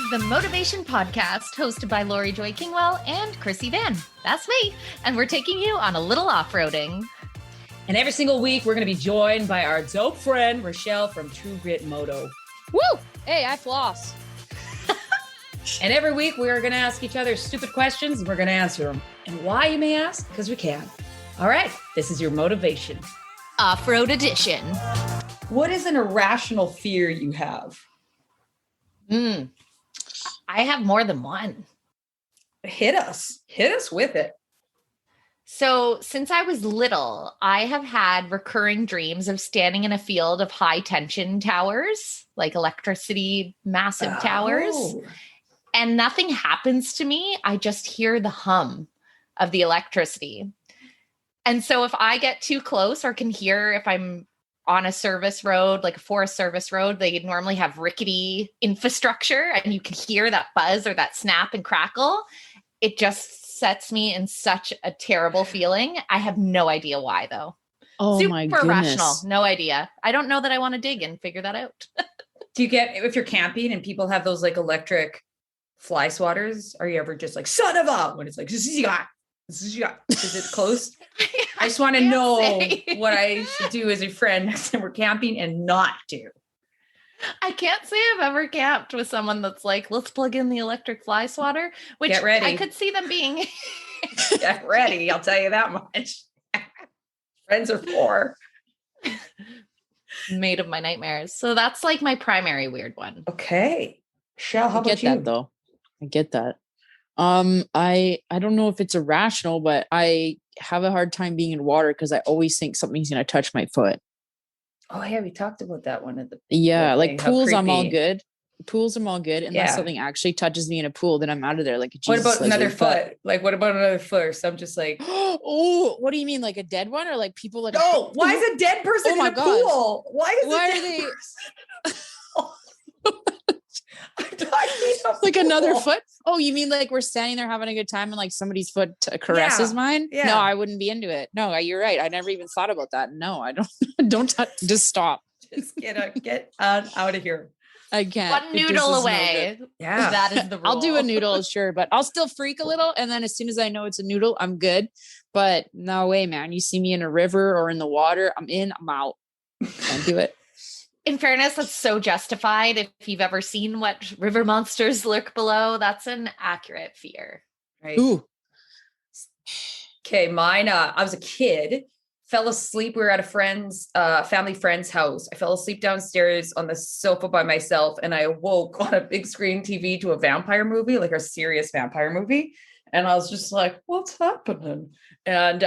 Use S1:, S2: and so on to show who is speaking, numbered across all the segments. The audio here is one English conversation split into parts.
S1: the Motovation Podcast, hosted by Laurie Joy Kingwell and Krissy Vann. That's me. And we're taking you on a little off-roading.
S2: And every single week, we're going to be joined by our dope friend, Richelle from True Grit Moto.
S3: Woo! Hey, I floss.
S2: And every week, we are going to ask each other stupid questions, and we're going to answer them. And why, you may ask? Because we can. All right, this is your motivation.
S1: Off-road edition.
S2: What is an irrational fear you have?
S1: I have more than one.
S2: Hit us with it.
S1: So since I was little, I have had recurring dreams of standing in a field of high tension towers, like electricity, massive towers. And nothing happens to me. I just hear the hum of the electricity. And so if I get too close or can hear if I'm on a service road, like a forest service road, they normally have rickety infrastructure and you can hear that buzz or that snap and crackle. It just sets me in such a terrible feeling. I have no idea why though.
S3: Oh my goodness.
S1: Super irrational. No idea. I don't know that I want to dig and figure that out.
S2: Do you get, if you're camping and people have those like electric fly swatters, are you ever just like, son of a, when it's like, is it close? I just want to know what I should do as a friend next time we're camping and not do.
S1: I can't say I've ever camped with someone that's like, let's plug in the electric fly swatter, which
S2: Get ready.
S1: I could see them being.
S2: Get ready. I'll tell you that much. Friends are for.
S1: Made of my nightmares. So that's like my primary weird one.
S2: Okay. Shell, how
S3: I get that though. I get that. I don't know if it's irrational, but I have a hard time being in water because I always think something's going to touch my foot.
S2: Oh yeah, we talked about that one at the
S3: like pools. I'm all good. Pools, I'm all good. Unless something actually touches me in a pool, then I'm out of there. Like,
S2: what about another foot? Like, what about another foot? So I'm just like,
S3: oh, what do you mean, like a dead one, or like people that?
S2: No, why is a dead person in a pool? Why
S3: are they?
S2: Like
S3: another foot? Oh, you mean like we're standing there having a good time and like somebody's foot caresses mine?
S2: Yeah.
S3: No, I wouldn't be into it. No, you're right. I never even thought about that. No, I don't. Don't touch. Just stop.
S2: Just get out of here.
S3: I can't.
S1: One noodle away.
S2: No, yeah,
S1: that is the rule.
S3: I'll do a noodle, sure, but I'll still freak a little. And then as soon as I know it's a noodle, I'm good. But no way, man. You see me in a river or in the water, I'm in, I'm out. Can't do it.
S1: In fairness, that's so justified. If you've ever seen what river monsters lurk below, that's an accurate fear.
S2: Right.
S3: Ooh.
S2: Okay, mine. I was a kid, fell asleep. We were at a family friend's house. I fell asleep downstairs on the sofa by myself, and I awoke on a big screen TV to a vampire movie, like a serious vampire movie. And I was just like, "What's happening?" And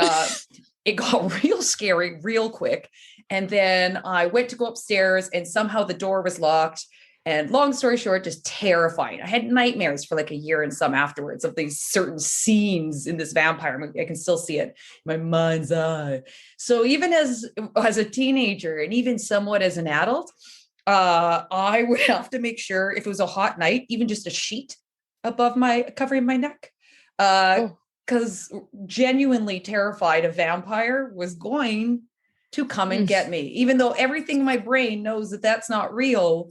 S2: it got real scary real quick. And then I went to go upstairs and somehow the door was locked. And long story short, just terrifying. I had nightmares for like a year and some afterwards of these certain scenes in this vampire movie. I can still see it in my mind's eye. So even as a teenager and even somewhat as an adult, I would have to make sure if it was a hot night, even just a sheet above covering my neck. Because genuinely terrified a vampire was going to come and get me, even though everything in my brain knows that that's not real.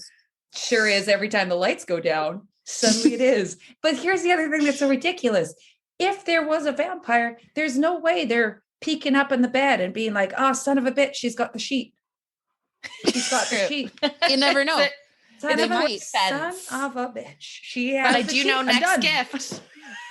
S2: Sure is every time the lights go down, suddenly it is. But here's the other thing that's so ridiculous. If there was a vampire, there's no way they're peeking up in the bed and being like, oh, son of a bitch, she's got the sheet. She's got the sheet.
S3: You never know.
S2: Son
S1: They
S2: of
S1: might
S2: a
S1: sense.
S2: son of a bitch. She has
S1: But I
S2: the
S1: do
S2: sheet.
S1: know
S2: I'm
S1: next
S2: done.
S1: gift.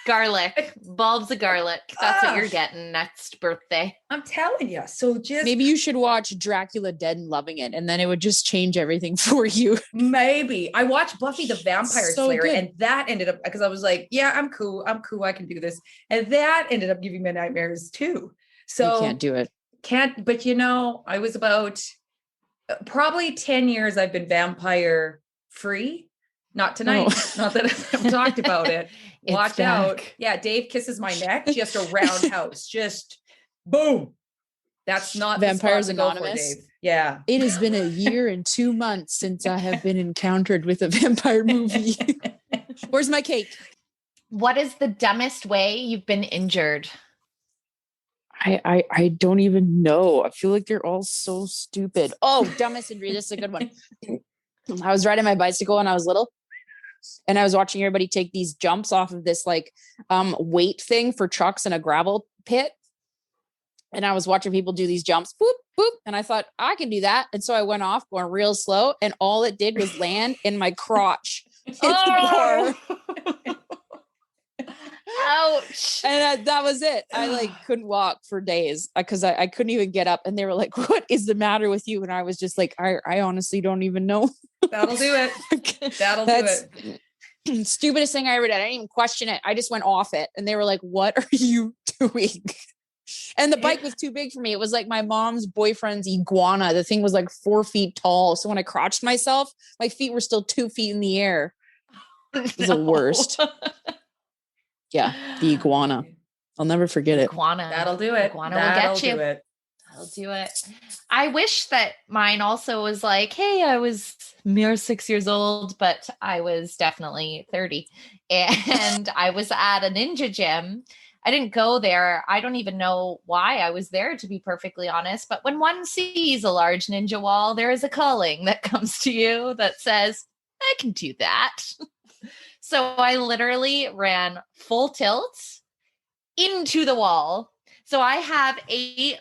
S1: Garlic. Bulbs of garlic. That's what you're getting next birthday.
S2: I'm telling you. So just
S3: Maybe you should watch Dracula Dead and Loving It, and then it would just change everything for you.
S2: maybe. I watched Buffy the Vampire
S3: So
S2: Slayer,
S3: good.
S2: and that ended up because I was like, yeah, I'm cool. I can do this. And that ended up giving me nightmares too. So
S3: You can't do it.
S2: but I was about probably 10 years I've been vampire free. Not tonight. Not that I've talked about it.
S1: It's
S2: Watch out.
S1: back.
S2: Yeah, Dave kisses my neck. Just a roundhouse. Just boom. That's not
S3: Vampires
S2: the spot to go for,
S3: Anonymous?
S2: Dave. Yeah.
S3: It has been a year and 2 months since I have been encountered with a vampire movie. Where's my cake?
S1: What is the dumbest way you've been injured?
S3: I don't even know. I feel like they're all so stupid. Oh, dumbest injury. This is a good one. I was riding my bicycle when I was little, And I was watching everybody take these jumps off of this like weight thing for trucks in a gravel pit. And I was watching people do these jumps, boop, boop. And I thought, I can do that. And so I went off going real slow. And all it did was land in my crotch.
S1: Oh! Ouch.
S3: And that was it. I like couldn't walk for days because I couldn't even get up. And they were like, what is the matter with you? And I was just like, I honestly don't even know.
S2: That'll do it. That'll do it.
S3: Stupidest thing I ever did. I didn't even question it. I just went off it. And they were like, what are you doing? And the bike was too big for me. It was like my mom's boyfriend's iguana. The thing was like 4 feet tall. So when I crotched myself, my feet were still 2 feet in the air. It was the worst. Yeah, the iguana. I'll never forget it.
S1: Iguana.
S2: That'll do it.
S1: Iguana will get you. That'll do it. I wish that mine also was like, hey, I was mere 6 years old, but I was definitely 30. And I was at a ninja gym. I didn't go there. I don't even know why I was there, to be perfectly honest. But when one sees a large ninja wall, there is a calling that comes to you that says, I can do that. So I literally ran full tilt into the wall. So I have a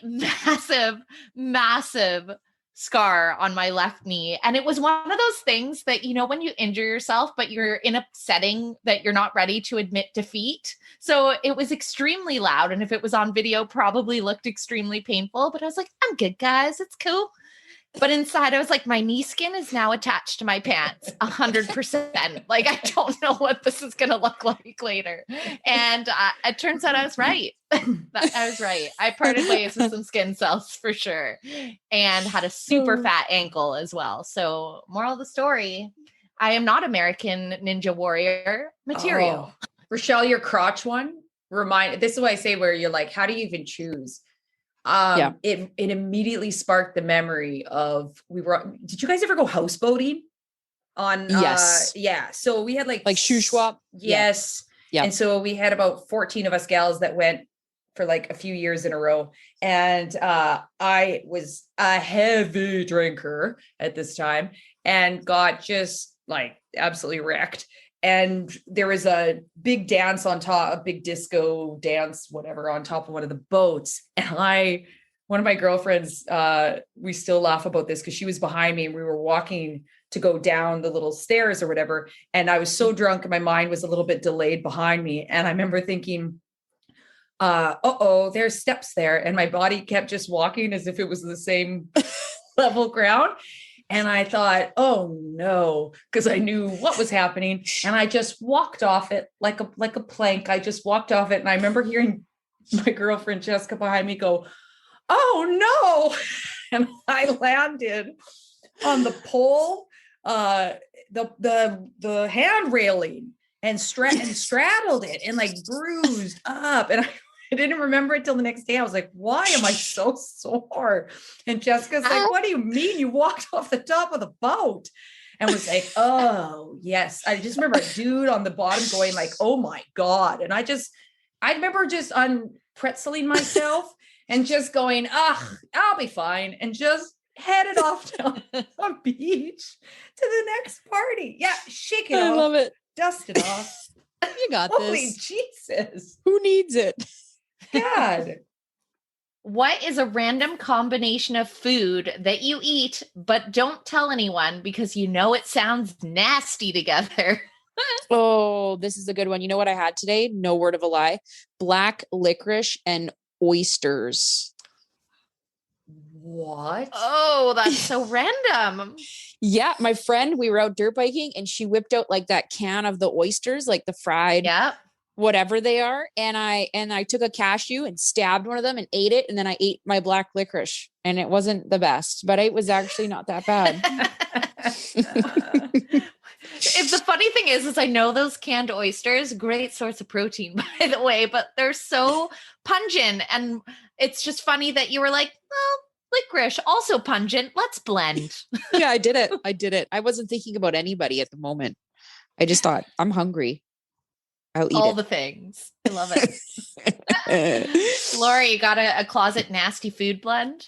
S1: massive scar on my left knee. And it was one of those things that, you know, when you injure yourself, but you're in a setting that you're not ready to admit defeat. So it was extremely loud. And if it was on video, probably looked extremely painful. But I was like, I'm good, guys. It's cool. But inside, I was like, my knee skin is now attached to my pants 100%. Like, I don't know what this is going to look like later. And it turns out I was right. I was right. I parted ways with some skin cells for sure. And had a super fat ankle as well. So moral of the story, I am not American Ninja Warrior material.
S2: Oh. Richelle, your crotch one, this is what I say, where you're like, how do you even choose? It immediately sparked the memory of did you guys ever go houseboating on
S3: yes
S2: so we had like
S3: Shuswap.
S2: Yes. Yeah. And so we had about 14 of us gals that went for like a few years in a row, and I was a heavy drinker at this time and got just like absolutely wrecked. And there was a big dance on top, a big disco dance, whatever, on top of one of the boats. And one of my girlfriends, we still laugh about this because she was behind me and we were walking to go down the little stairs or whatever. And I was so drunk and my mind was a little bit delayed behind me. And I remember thinking, there's steps there. And my body kept just walking as if it was the same level ground. And I thought, oh no, because I knew what was happening. And I just walked off it like a plank. I just walked off it. And I remember hearing my girlfriend Jessica behind me go, oh no. And I landed on the pole, the hand railing and straddled it and like bruised up. And I didn't remember it till the next day. I was like, why am I so sore? And Jessica's like, what do you mean you walked off the top of the boat? And was like, oh yes. I just remember a dude on the bottom going like, oh my God. And I remember just unpretzeling myself and just going, I'll be fine. And just headed off down the beach to the next party. Yeah. Shake it off.
S3: I love it.
S2: Dust it off.
S3: You got
S2: Holy
S3: this.
S2: Jesus.
S3: Who needs it?
S2: God.
S1: What is a random combination of food that you eat, but don't tell anyone because you know it sounds nasty together?
S3: Oh, this is a good one. You know what I had today? No word of a lie. Black licorice and oysters.
S2: What?
S1: Oh, that's so random.
S3: Yeah, my friend, we were out dirt biking and she whipped out like that can of the oysters, like the fried, whatever they are. And I took a cashew and stabbed one of them and ate it. And then I ate my black licorice and it wasn't the best, but it was actually not that bad.
S1: If the funny thing is I know those canned oysters, great source of protein, by the way, but they're so pungent. And it's just funny that you were like, well, licorice, also pungent. Let's blend.
S3: Yeah, I did it. I wasn't thinking about anybody at the moment. I just thought, I'm hungry. I'll eat
S1: all the things. I love it. Laurie, you got a closet nasty food blend?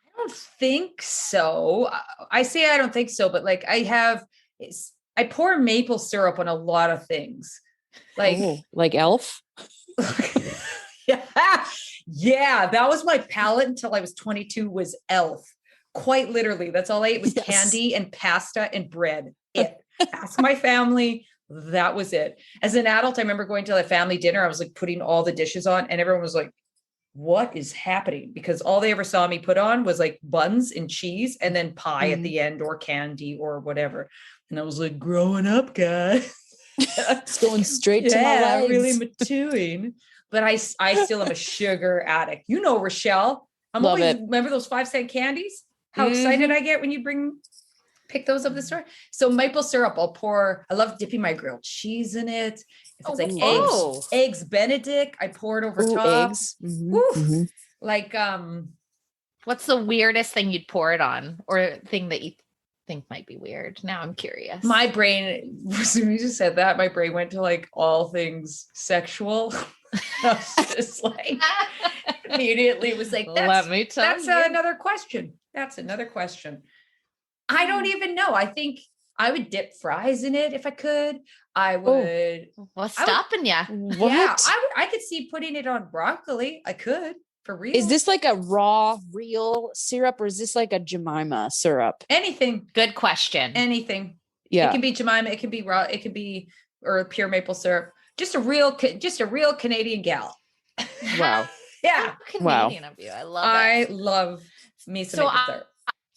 S2: I don't think so. I say I don't think so, but like I have I pour maple syrup on a lot of things.
S3: Like Elf?
S2: Yeah, that was my palate until I was 22 was Elf. Quite literally. That's all I ate was candy and pasta and bread. Ask my family. That was it. As an adult, I remember going to a family dinner. I was like putting all the dishes on and everyone was like, what is happening? Because all they ever saw me put on was like buns and cheese and then pie at the end or candy or whatever. And I was like, growing up, guys.
S3: It's going straight to my legs.
S2: Really maturing. But I still am a sugar addict. You know, Richelle. Remember those 5-cent candies? How excited I get when you pick those up the store. So maple syrup, I love dipping my grilled cheese in it. If it's like eggs Benedict, I pour it over top.
S3: Eggs.
S2: Like,
S1: what's the weirdest thing you'd pour it on or thing that you think might be weird? Now I'm curious.
S2: My brain, as soon as you said that, my brain went to like all things sexual. I was just like, immediately was like,
S1: let me tell
S2: that's
S1: you.
S2: another question. That's another question. I don't even know. I think I would dip fries in it if I could. I would.
S1: What's stopping you?
S3: What?
S2: Yeah, I could see putting it on broccoli. I could, for real.
S3: Is this like a raw, real syrup or is this like a Jemima syrup?
S2: Anything.
S1: Good question.
S2: Anything.
S3: Yeah.
S2: It can be Jemima. It can be raw. It can be or pure maple syrup. Just a real Canadian gal.
S3: Wow.
S2: Yeah.
S1: Canadian of you. I love it.
S2: I love me some maple syrup.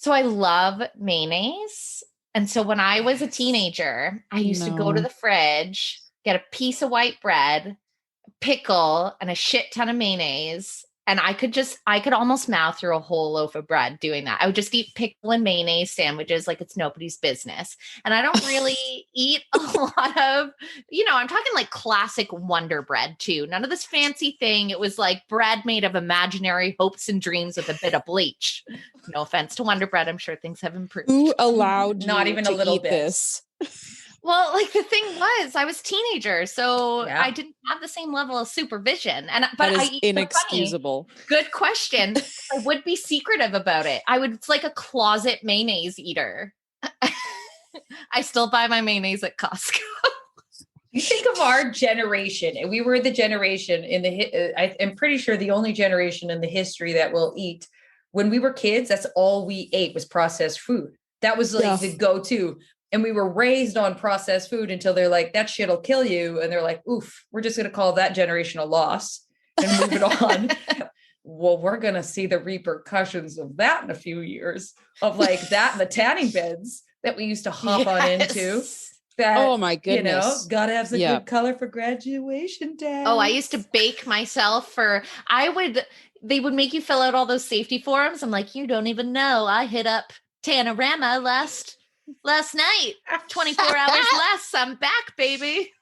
S1: So I love mayonnaise. And so when I was a teenager, I used to go to the fridge, get a piece of white bread, pickle, and a shit ton of mayonnaise. And I could almost mouth through a whole loaf of bread doing that. I would just eat pickle and mayonnaise sandwiches like it's nobody's business. And I don't really eat a lot of, I'm talking like classic Wonder Bread too. None of this fancy thing. It was like bread made of imaginary hopes and dreams with a bit of bleach. No offense to Wonder Bread. I'm sure things have improved.
S3: Who allowed
S2: Not
S3: you
S2: even
S3: to
S2: a little
S3: eat
S2: bit.
S3: This?
S1: Well, like the thing was, I was a teenager, so
S2: Yeah.
S1: I didn't have the same level of supervision.
S3: That is inexcusable.
S1: Good question. I would be secretive about it. It's like a closet mayonnaise eater. I still buy my mayonnaise at Costco.
S2: You think of our generation, and we were the generation I'm pretty sure the only generation in the history that will eat. When we were kids, that's all we ate was processed food. That was like the go-to. And we were raised on processed food until they're like, that shit'll kill you. And they're like, oof, we're just going to call that generation a loss and move it on. Well, we're going to see the repercussions of that in a few years of like that and the tanning beds that we used to hop on into. That,
S3: oh my goodness.
S2: Gotta have some good color for graduation day.
S1: Oh, I used to bake myself they would make you fill out all those safety forms. I'm like, you don't even know. I hit up Tanorama last night, 24 hours less. I'm back, baby.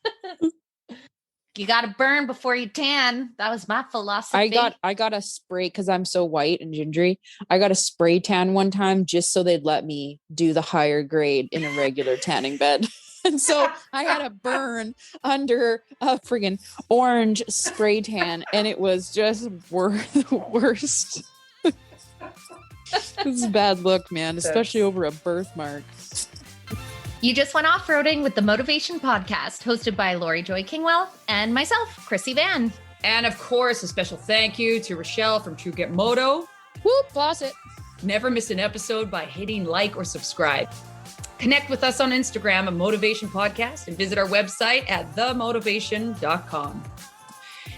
S1: You got to burn before you tan. That was my philosophy.
S3: I got a spray because I'm so white and gingery. I got a spray tan one time just so they'd let me do the higher grade in a regular tanning bed. And so I had a burn under a friggin' orange spray tan, and it was just the worst. This is a bad look, man, especially over a birthmark.
S1: You just went off-roading with the Motovation Podcast, hosted by Laurie Joy Kingwell and myself, Krissy Vann.
S2: And of course, a special thank you to Richelle from True Get Moto.
S3: Whoop, boss it.
S2: Never miss an episode by hitting like or subscribe. Connect with us on Instagram at Motovation Podcast and visit our website at themotovation.com.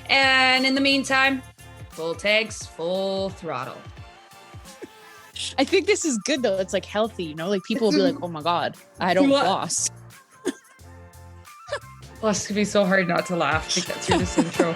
S2: And in the meantime, full tanks, full throttle.
S3: I think this is good though. It's like healthy, like people will be like, oh my God, I don't floss.
S2: Well, it's going to be so hard not to laugh to get through this intro.